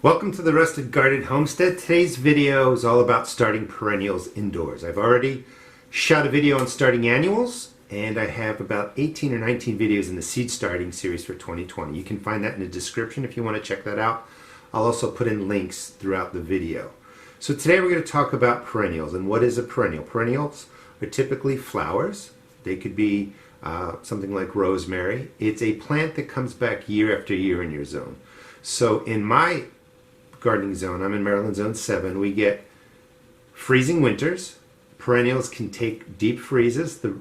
Welcome to the Rusted Garden Homestead. Today's video is all about starting perennials indoors. I've already shot a video on starting annuals, and I have about 18 or 19 videos in the seed starting series for 2020. You can find that in the description if you want to check that out. I'll also put in links throughout the video. So today we're going to talk about perennials. And what is a perennial? Perennials are typically flowers. They could be something like rosemary. It's a plant that comes back year after year in your zone. So in my gardening zone, I'm in Maryland Zone 7, we get freezing winters. Perennials can take deep freezes. The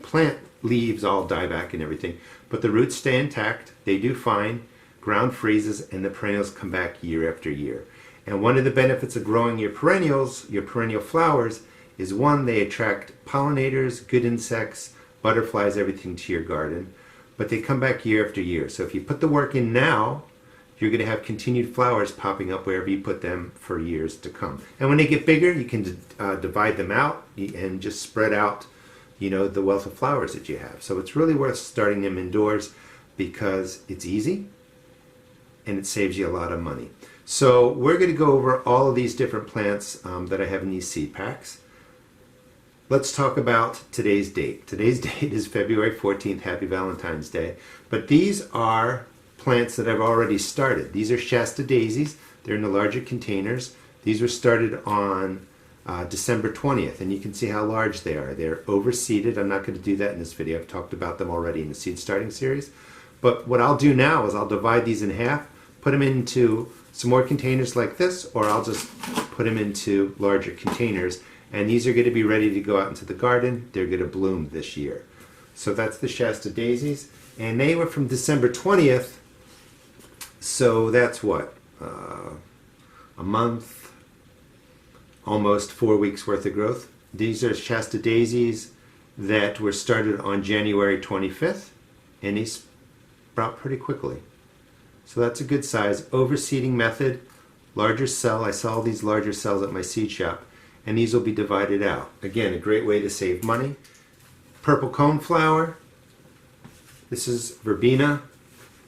plant leaves all die back and everything, but the roots stay intact. They do fine. Ground freezes and the perennials come back year after year. And one of the benefits of growing your perennials, your perennial flowers, is one, they attract pollinators, good insects, butterflies, everything to your garden, but they come back year after year. So if you put the work in now, you're going to have continued flowers popping up wherever you put them for years to come. And when they get bigger, you can divide them out and just spread out, the wealth of flowers that you have. So it's really worth starting them indoors because it's easy and it saves you a lot of money. So we're going to go over all of these different plants that I have in these seed packs. Let's talk about today's date. Today's date is February 14th. Happy Valentine's Day. But these are plants that I've already started. These are Shasta Daisies. They're in the larger containers. These were started on December 20th, and you can see how large they are. They're overseeded. I'm not going to do that in this video. I've talked about them already in the seed starting series. But what I'll do now is I'll divide these in half, put them into some more containers like this, or I'll just put them into larger containers. And these are going to be ready to go out into the garden. They're going to bloom this year. So that's the Shasta Daisies. And they were from December 20th. So that's what, a month, almost 4 weeks worth of growth. These are Shasta Daisies that were started on January 25th, and they sprout pretty quickly. So that's a good size. Overseeding method, larger cell. I sell these larger cells at my seed shop, and these will be divided out. Again, a great way to save money. Purple coneflower. This is verbena.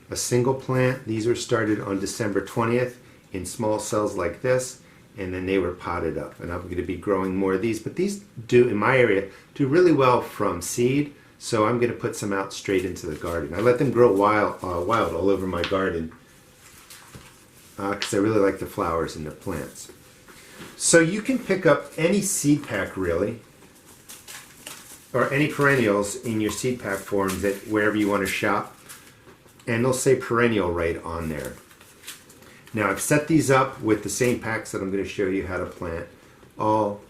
A single plant. These were started on December 20th in small cells like this, and then they were potted up. And I'm going to be growing more of these, but these do, in my area, do really well from seed, so I'm going to put some out straight into the garden. I let them grow wild all over my garden because I really like the flowers and the plants. So you can pick up any seed pack really, or any perennials in your seed pack forms that wherever you want to shop, and they'll say perennial right on there. Now I've set these up with the same packs that I'm going to show you how to plant, all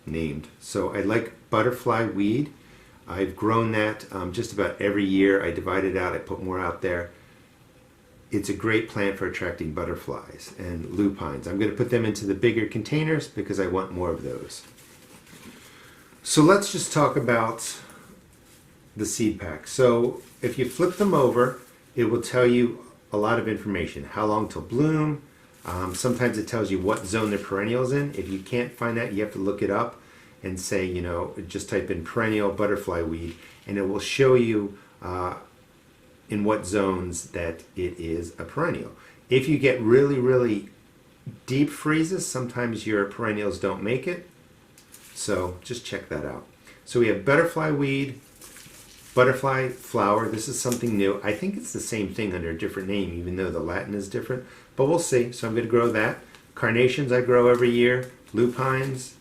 named. So I like butterfly weed. I've grown that just about every year. I divide it out, I put more out there. It's a great plant for attracting butterflies and lupines. I'm going to put them into the bigger containers because I want more of those. So let's just talk about the seed pack. So if you flip them over, it will tell you a lot of information. How long to bloom. Sometimes it tells you what zone the perennial's in. If you can't find that, you have to look it up and say, just type in perennial butterfly weed, and it will show you in what zones that it is a perennial. If you get really, really deep freezes, sometimes your perennials don't make it. So just check that out. So we have butterfly weed, butterfly flower. This is something new. I think it's the same thing under a different name, even though the Latin is different, but we'll see. So I'm going to grow that. Carnations I grow every year. Lupines,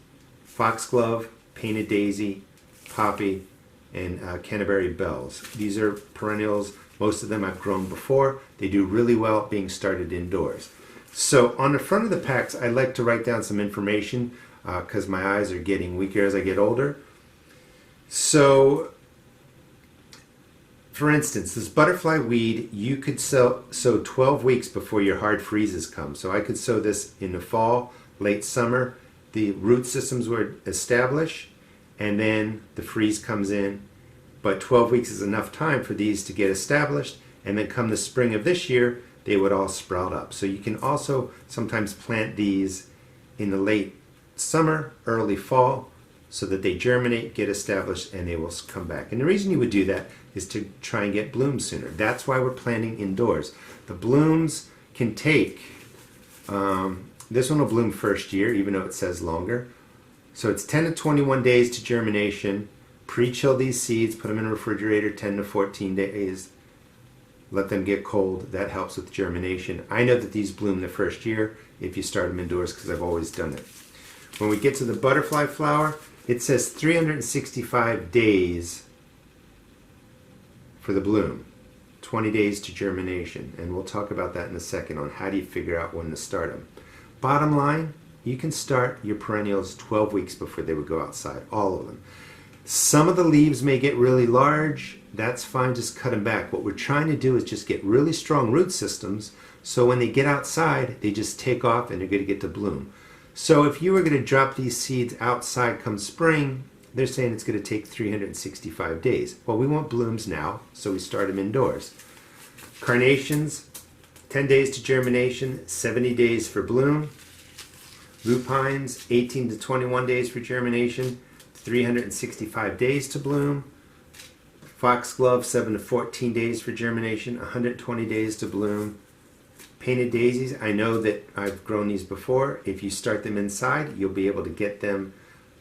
Foxglove, painted daisy, poppy, and Canterbury Bells. These are perennials. Most of them I've grown before. They do really well being started indoors. So on the front of the packs, I like to write down some information because my eyes are getting weaker as I get older. So for instance, this butterfly weed, you could sow 12 weeks before your hard freezes come. So I could sow this in the fall, late summer. The root systems were established, and then the freeze comes in. But 12 weeks is enough time for these to get established, and then come the spring of this year, they would all sprout up. So you can also sometimes plant these in the late summer, early fall, so that they germinate, get established, and they will come back. And the reason you would do that is to try and get blooms sooner. That's why we're planting indoors. The blooms can take This one will bloom first year, even though it says longer. So it's 10 to 21 days to germination. Pre-chill these seeds, put them in a refrigerator 10 to 14 days. Let them get cold. That helps with germination. I know that these bloom the first year if you start them indoors because I've always done it. When we get to the butterfly flower, it says 365 days for the bloom. 20 days to germination. And we'll talk about that in a second on how do you figure out when to start them. Bottom line, you can start your perennials 12 weeks before they would go outside, all of them. Some of the leaves may get really large. That's fine, just cut them back. What we're trying to do is just get really strong root systems so when they get outside, they just take off and they're going to get to bloom. So if you were going to drop these seeds outside come spring, they're saying it's going to take 365 days. Well, we want blooms now, so we start them indoors. Carnations, 10 days to germination, 70 days for bloom. Lupines, 18 to 21 days for germination, 365 days to bloom. Foxglove, 7 to 14 days for germination, 120 days to bloom. Painted daisies, I know that I've grown these before. If you start them inside, you'll be able to get them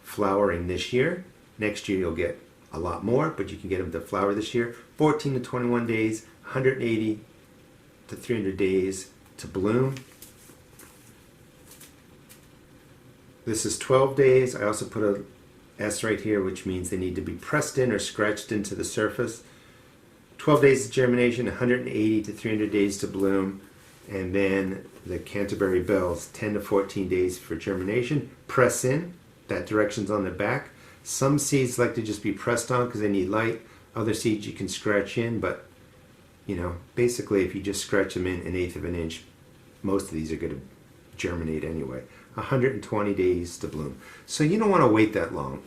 flowering this year. Next year you'll get a lot more, but you can get them to flower this year. 14 to 21 days, 180 to 300 days to bloom. This is 12 days. I also put a S right here, which means they need to be pressed in or scratched into the surface. 12 days of germination, 180 to 300 days to bloom. And then the Canterbury Bells, 10 to 14 days for germination. Press in, that direction's on the back. Some seeds like to just be pressed on because they need light. Other seeds you can scratch in, but you know, basically if you just scratch them in 1/8 of an inch, most of these are going to germinate anyway. 120 days to bloom. So you don't want to wait that long.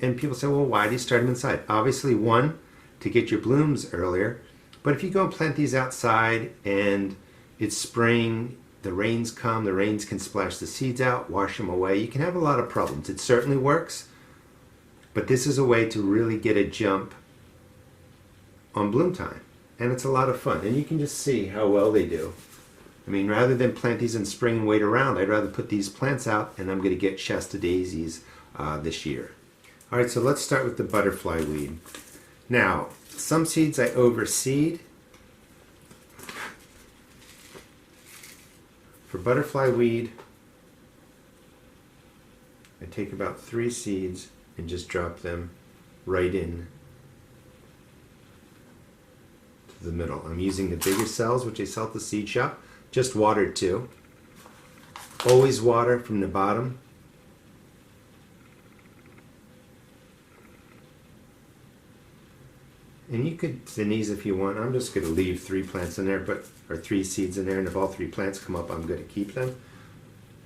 And people say, well, why do you start them inside? Obviously, one, to get your blooms earlier. But if you go and plant these outside and it's spring, the rains come, the rains can splash the seeds out, wash them away. You can have a lot of problems. It certainly works, but this is a way to really get a jump on bloom time. And it's a lot of fun. And you can just see how well they do. I mean, rather than plant these in spring and wait around, I'd rather put these plants out, and I'm going to get Shasta Daisies this year. All right, so let's start with the butterfly weed. Now, some seeds I overseed. For butterfly weed, I take about 3 seeds and just drop them right in to the middle. I'm using the bigger cells, which I sell at the seed shop. Just watered too. Always water from the bottom. And you could thin these if you want. I'm just going to leave 3 plants in there, or 3 seeds in there, and if all 3 plants come up, I'm going to keep them.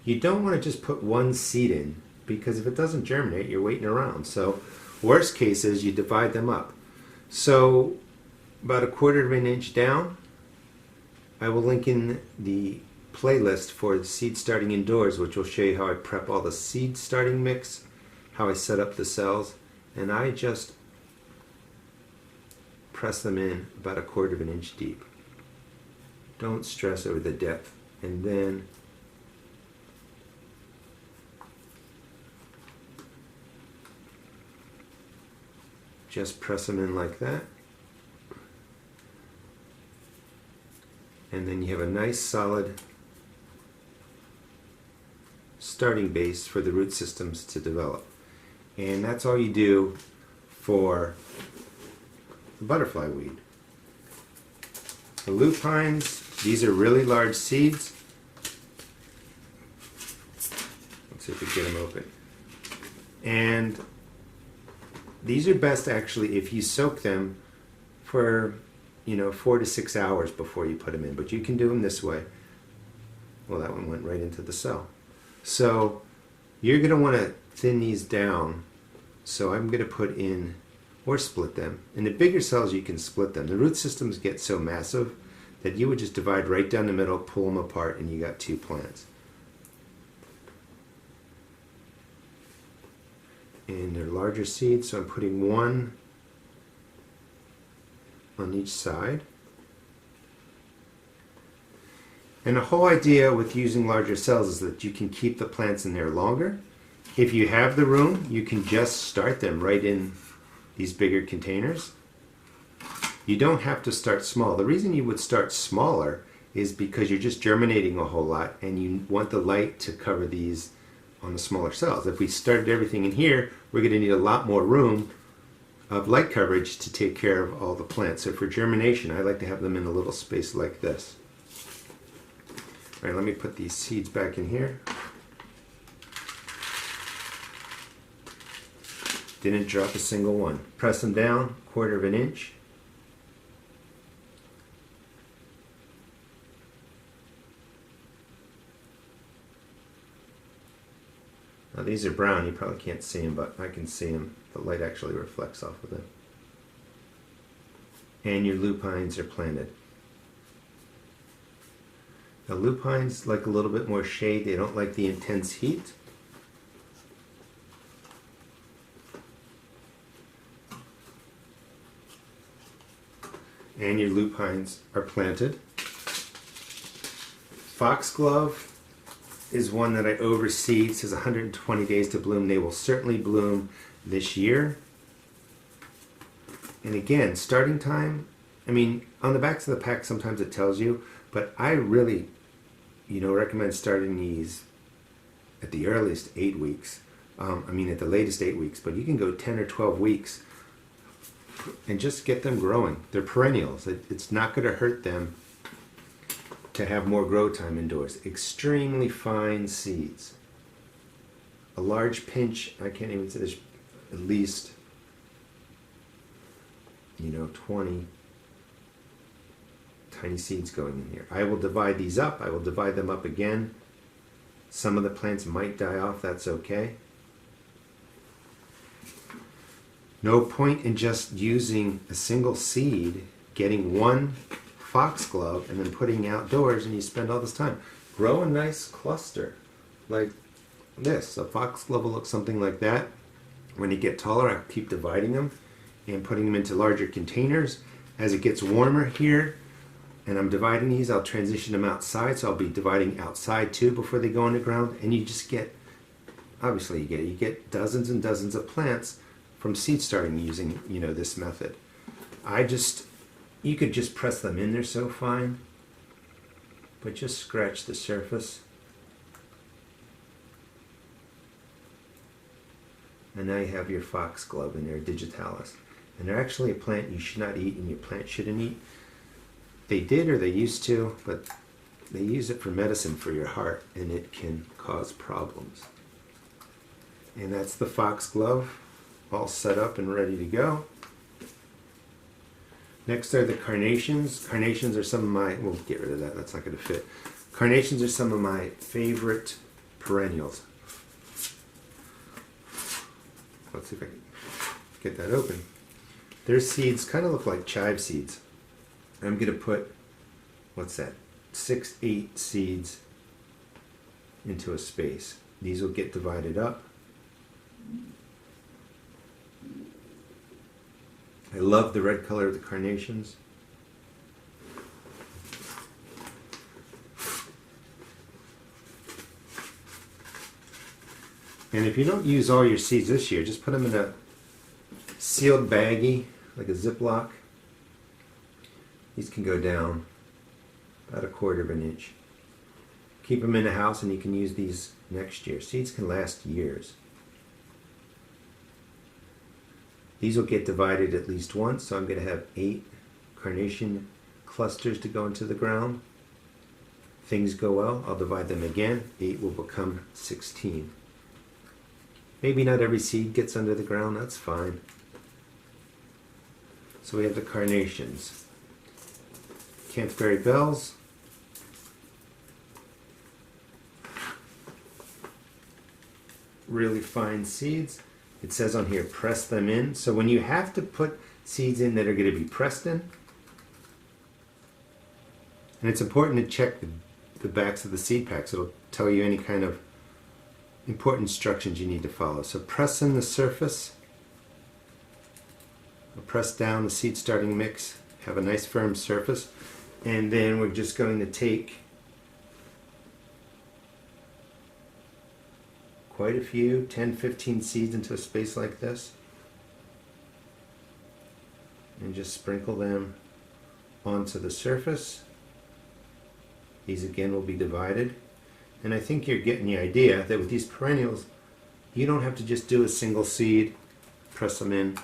You don't want to just put 1 seed in, because if it doesn't germinate, you're waiting around. So worst case is you divide them up. So about 1/4 of an inch down, I will link in the playlist for the seed starting indoors, which will show you how I prep all the seed starting mix, how I set up the cells, and I just press them in about 1/4 of an inch deep. Don't stress over the depth. And then just press them in like that. And then you have a nice solid starting base for the root systems to develop. And that's all you do for the butterfly weed. The lupines, these are really large seeds. Let's see if we can get them open. And these are best actually if you soak them for 4 to 6 hours before you put them in, but you can do them this way. Well, that one went right into the cell. So you're going to want to thin these down. So I'm going to put in, or split them. In the bigger cells, you can split them. The root systems get so massive that you would just divide right down the middle, pull them apart, and you got 2 plants. And they're larger seeds, so I'm putting 1 on each side. And the whole idea with using larger cells is that you can keep the plants in there longer. If you have the room, you can just start them right in these bigger containers. You don't have to start small. The reason you would start smaller is because you're just germinating a whole lot and you want the light to cover these on the smaller cells. If we started everything in here, we're going to need a lot more room of light coverage to take care of all the plants. So for germination, I like to have them in a little space like this. All right, let me put these seeds back in here. Didn't drop a single one. Press them down, 1/4 inch. Now these are brown, you probably can't see them, but I can see them. The light actually reflects off of them. And your lupines are planted. Now lupines like a little bit more shade, they don't like the intense heat. And your lupines are planted. Foxglove is one that I overseed. It says 120 days to bloom. They will certainly bloom this year. And again, starting time, I mean, on the backs of the pack sometimes it tells you, but I really, recommend starting these at the earliest 8 weeks. At the latest 8 weeks, but you can go 10 or 12 weeks and just get them growing. They're perennials. It's not going to hurt them to have more grow time indoors. Extremely fine seeds. A large pinch, I can't even say there's at least 20 tiny seeds going in here. I will divide these up. I will divide them up again. Some of the plants might die off, that's okay. No point in just using a single seed, getting one foxglove and then putting it outdoors and you spend all this time. Grow a nice cluster like this. A foxglove will look something like that. When you get taller, I'll keep dividing them and putting them into larger containers. As it gets warmer here and I'm dividing these, I'll transition them outside. So I'll be dividing outside too before they go underground. And you just get, obviously you get dozens and dozens of plants from seed starting using, this method. You could just press them in there so fine, but just scratch the surface. And now you have your foxglove in there, digitalis. And they're actually a plant you should not eat and your plant shouldn't eat. They did or they used to, but they use it for medicine for your heart and it can cause problems. And that's the foxglove, all set up and ready to go. Next are the carnations. Carnations are some of my, we'll get rid of that, that's not going to fit. Carnations are some of my favorite perennials. Let's see if I can get that open. Their seeds kind of look like chive seeds. I'm going to put, 6, 8 seeds into a space. These will get divided up. I love the red color of the carnations. And if you don't use all your seeds this year, just put them in a sealed baggie, like a Ziploc. These can go down about 1/4 inch. Keep them in the house and you can use these next year. Seeds can last years. These will get divided at least once, so I'm going to have 8 carnation clusters to go into the ground. Things go well, I'll divide them again. 8 will become 16. Maybe not every seed gets under the ground, that's fine. So we have the carnations. Canterbury Bells. Really fine seeds. It says on here, press them in. So when you have to put seeds in that are going to be pressed in, and it's important to check the backs of the seed packs. It'll tell you any kind of important instructions you need to follow. So press in the surface. Press down the seed starting mix. Have a nice firm surface. And then we're just going to take quite a few, 10, 15 seeds into a space like this. And just sprinkle them onto the surface. These again will be divided. And I think you're getting the idea that with these perennials, you don't have to just do a single seed, press them in.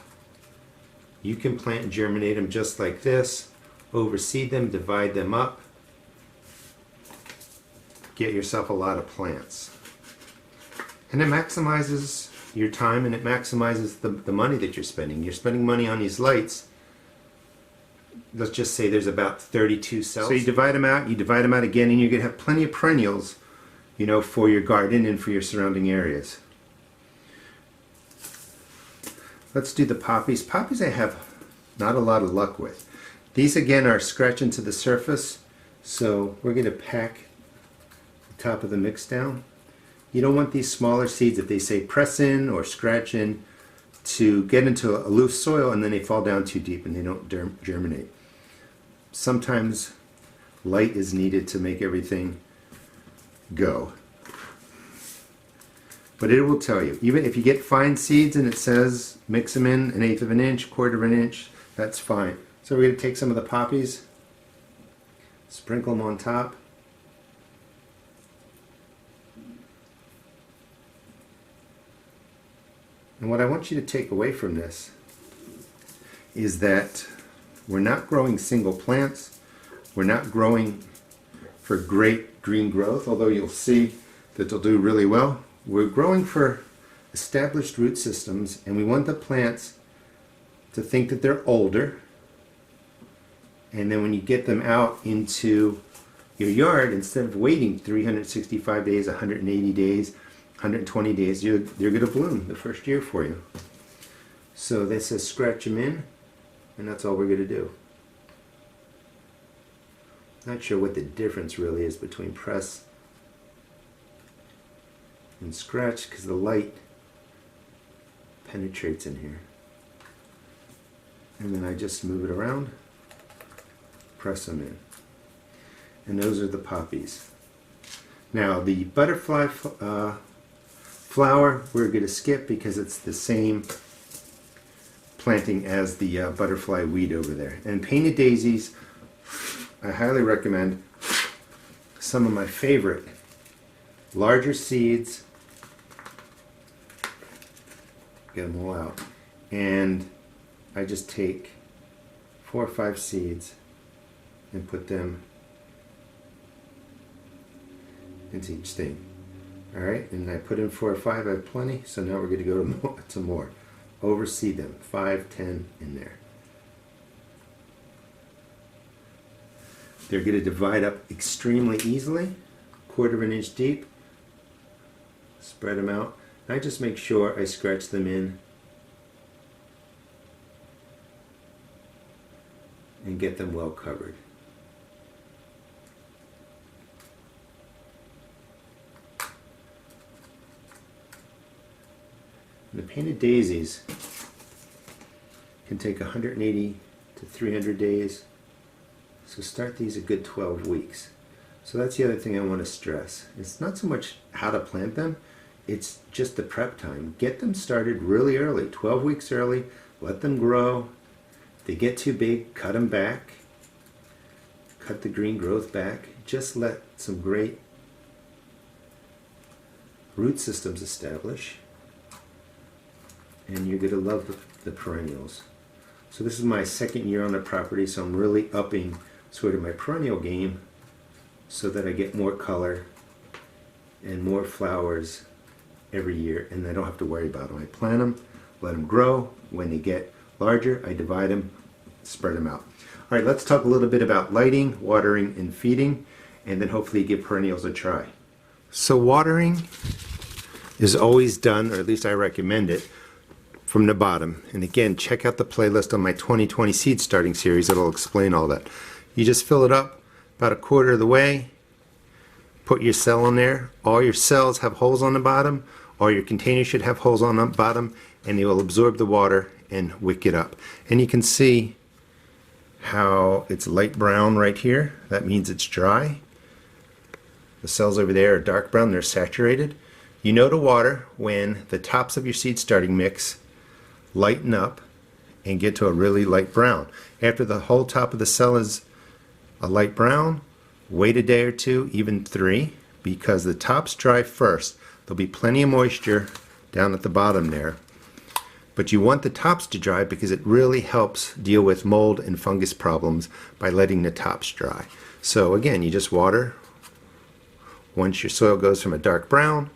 You can plant and germinate them just like this, overseed them, divide them up, get yourself a lot of plants. And it maximizes your time and it maximizes the money that you're spending. You're spending money on these lights. Let's just say there's about 32 cells. So you divide them out again, and you're going to have plenty of perennials, you know, for your garden and for your surrounding areas. Let's do the poppies. Poppies I have not a lot of luck with. These again are scratch into the surface, so we're going to pack the top of the mix down. You don't want these smaller seeds, if they say press in or scratch in, to get into a loose soil and then they fall down too deep and they don't germinate. Sometimes light is needed to make everything go. But it will tell you, even if you get fine seeds and it says mix them in 1/8 of an inch, 1/4 of an inch, that's fine. So we're going to take some of the poppies, sprinkle them on top. And what I want you to take away from this is that we're not growing single plants. We're not growing for great green growth, although you'll see that they'll do really well. We're growing for established root systems, and we want the plants to think that they're older. And then when you get them out into your yard, instead of waiting 365 days, 180 days, 120 days, they're going to bloom the first year for you. So this says scratch them in, and that's all we're going to do. Not sure what the difference really is between press and scratch, because the light penetrates in here. And then I just move it around, press them in. And those are the poppies. Now the butterfly flower we're going to skip because it's the same planting as the butterfly weed over there. And painted daisies, I highly recommend. Some of my favorite larger seeds. Get them all out. And I just take 4 or 5 seeds and put them into each thing. Alright, and I put in 4 or 5, I have plenty, so now we're going to go to more. Overseed them, 5, 10 in there. They're going to divide up extremely easily, 1/4 of an inch deep. Spread them out. I just make sure I scratch them in and get them well covered. The painted daisies can take 180 to 300 days, so start these a good 12 weeks. So that's the other thing I want to stress. It's not so much how to plant them, it's just the prep time. Get them started really early, 12 weeks early, let them grow. If they get too big, cut them back, cut the green growth back. Just let some great root systems establish. And you're going to love the perennials. So this is my 2nd year on the property, so I'm really upping sort of my perennial game so that I get more color and more flowers every year, and I don't have to worry about them. I plant them, let them grow. When they get larger, I divide them, spread them out. All right, let's talk a little bit about lighting, watering, and feeding, and then hopefully give perennials a try. So watering is always done, or at least I recommend it, from the bottom. And again, check out the playlist on my 2020 seed starting series. It'll explain all that. You just fill it up about 1/4 of the way, put your cell in there. All your cells have holes on the bottom. All your containers should have holes on the bottom, and they will absorb the water and wick it up. And you can see how it's light brown right here. That means it's dry. The cells over there are dark brown, they're saturated. You know to water when the tops of your seed starting mix lighten up and get to a really light brown. After the whole top of the cell is a light brown, wait a day or two, even 3, because the tops dry first. There'll be plenty of moisture down at the bottom there. But you want the tops to dry because it really helps deal with mold and fungus problems by letting the tops dry. So again, you just water once your soil goes from a dark brown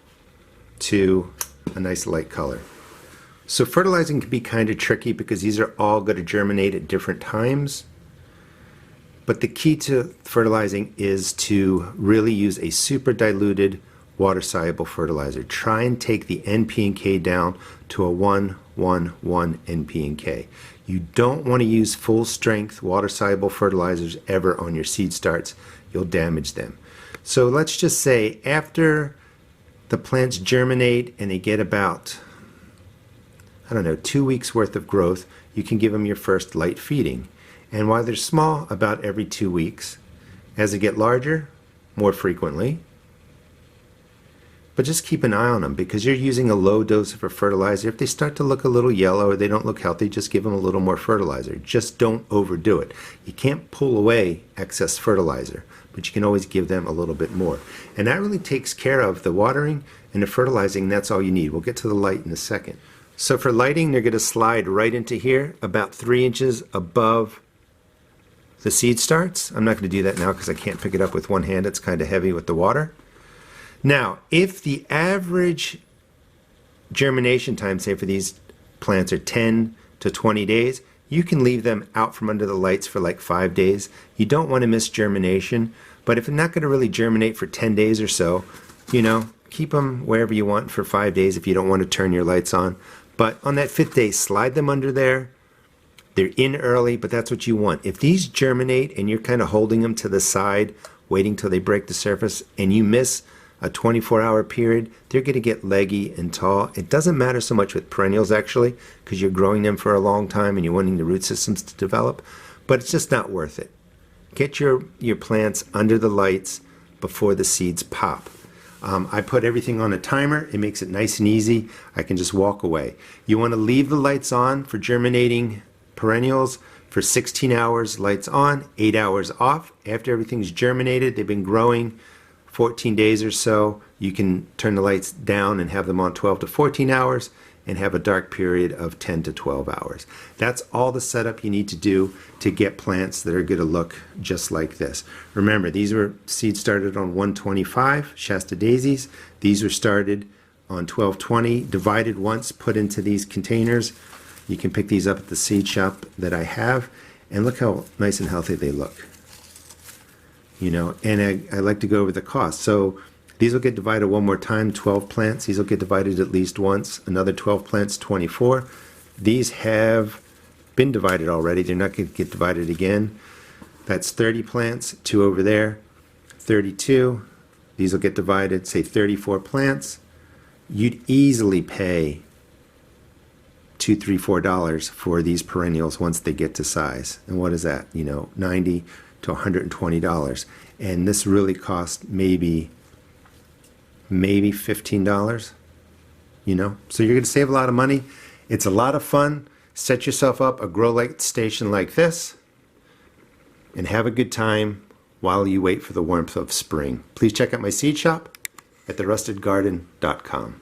to a nice light color. So fertilizing can be kind of tricky because these are all going to germinate at different times. But the key to fertilizing is to really use a super diluted water-soluble fertilizer. Try and take the NP and K down to a 1-1-1 NP and K. You don't want to use full-strength water-soluble fertilizers ever on your seed starts. You'll damage them. So let's just say after the plants germinate and they get about, I don't know, 2 weeks worth of growth, you can give them your first light feeding. And while they're small, about every 2 weeks. As they get larger, more frequently. But just keep an eye on them because you're using a low dose of a fertilizer. If they start to look a little yellow or they don't look healthy, just give them a little more fertilizer. Just don't overdo it. You can't pull away excess fertilizer, but you can always give them a little bit more. And that really takes care of the watering and the fertilizing. That's all you need. We'll get to the light in a second. So for lighting, they're going to slide right into here, about 3 inches above the seed starts. I'm not going to do that now because I can't pick it up with one hand. It's kind of heavy with the water. Now, if the average germination time, say for these plants, are 10 to 20 days, you can leave them out from under the lights for like 5 days. You don't want to miss germination, but if they're not going to really germinate for 10 days or so, you know, keep them wherever you want for 5 days if you don't want to turn your lights on. But on that 5th day, slide them under there. They're in early, but that's what you want. If these germinate and you're kind of holding them to the side, waiting till they break the surface, and you miss a 24-hour period, they're going to get leggy and tall. It doesn't matter so much with perennials, actually, because you're growing them for a long time and you're wanting the root systems to develop, but it's just not worth it. Get your plants under the lights before the seeds pop. I put everything on a timer. It makes it nice and easy. I can just walk away. You want to leave the lights on for germinating perennials for 16 hours, lights on, 8 hours off. After everything's germinated, they've been growing 14 days or so, you can turn the lights down and have them on 12 to 14 hours and have a dark period of 10 to 12 hours. That's all the setup you need to do to get plants that are going to look just like this. Remember, these were seeds started on 125, Shasta Daisies. These were started on 1220, divided once, put into these containers. You can pick these up at the seed shop that I have, and look how nice and healthy they look. You know, and I like to go over the cost. So these will get divided one more time, 12 plants. These will get divided at least once. Another 12 plants, 24. These have been divided already. They're not going to get divided again. That's 30 plants, 2 over there, 32. These will get divided, say 34 plants. You'd easily pay $2, $3, $4 for these perennials once they get to size. And what is that? You know, $90 to $120. And this really cost maybe $15, you know? So you're going to save a lot of money. It's a lot of fun. Set yourself up a grow light station like this and have a good time while you wait for the warmth of spring. Please check out my seed shop at therustedgarden.com.